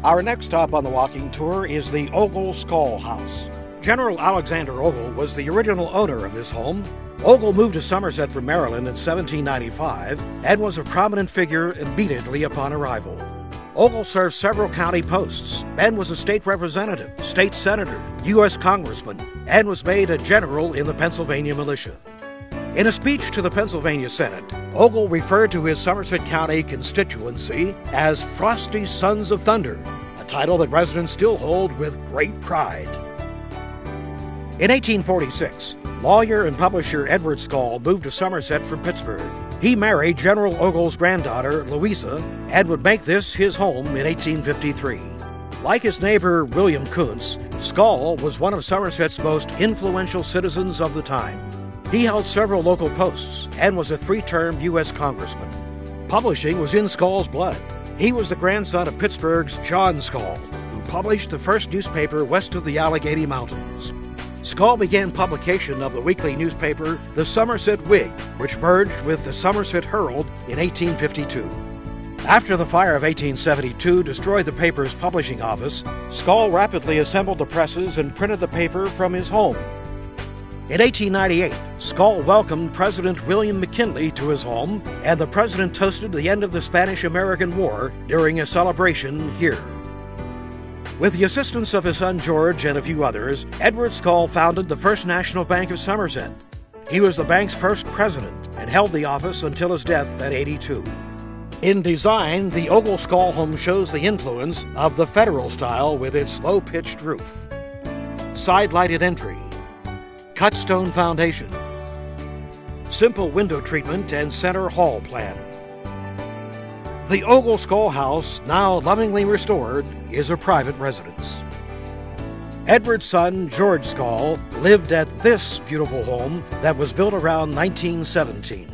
Our next stop on the walking tour is the Ogle Scull House. General Alexander Ogle was the original owner of this home. Ogle moved to Somerset from Maryland in 1795 and was a prominent figure immediately upon arrival. Ogle served several county posts and was a state representative, state senator, U.S. congressman, and was made a general in the Pennsylvania militia. In a speech to the Pennsylvania Senate, Ogle referred to his Somerset County constituency as Frosty Sons of Thunder, a title that residents still hold with great pride. In 1846, lawyer and publisher Edward Scull moved to Somerset from Pittsburgh. He married General Ogle's granddaughter, Louisa, and would make this his home in 1853. Like his neighbor William Kuntz, Scull was one of Somerset's most influential citizens of the time. He held several local posts and was a three-term U.S. congressman. Publishing was in Scull's blood. He was the grandson of Pittsburgh's John Scull, who published the first newspaper west of the Allegheny Mountains. Scull began publication of the weekly newspaper The Somerset Whig, which merged with the Somerset Herald in 1852. After the fire of 1872 destroyed the paper's publishing office, Scull rapidly assembled the presses and printed the paper from his home. In 1898, Scull welcomed President William McKinley to his home, and the president toasted the end of the Spanish-American War during a celebration here. With the assistance of his son George and a few others, Edward Scull founded the First National Bank of Somerset. He was the bank's first president and held the office until his death at 82. In design, the Ogle Scull home shows the influence of the Federal style with its low-pitched roof, side-lighted entry, cut stone foundation, simple window treatment, and center hall plan. The Ogle Scull House, now lovingly restored, is a private residence. Edward's son, George Scull, lived at this beautiful home that was built around 1917.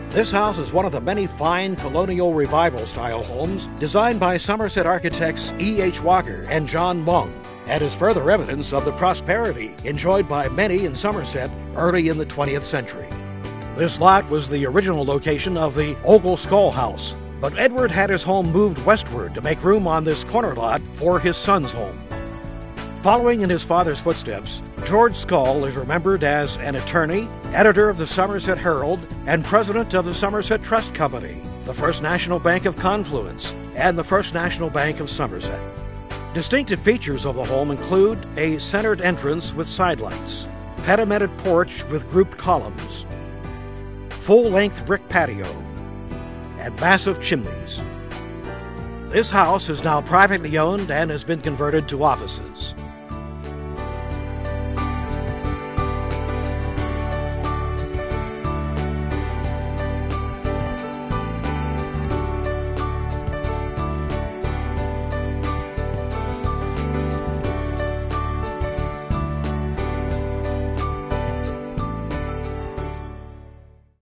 This house is one of the many fine colonial revival-style homes designed by Somerset architects E. H. Walker and John Mung, and is further evidence of the prosperity enjoyed by many in Somerset early in the 20th century. This lot was the original location of the Ogle Scull House, but Edward had his home moved westward to make room on this corner lot for his son's home. Following in his father's footsteps, George Scull is remembered as an attorney, editor of the Somerset Herald, and president of the Somerset Trust Company, the First National Bank of Confluence, and the First National Bank of Somerset. Distinctive features of the home include a centered entrance with sidelights, pedimented porch with grouped columns, full-length brick patio, and massive chimneys. This house is now privately owned and has been converted to offices.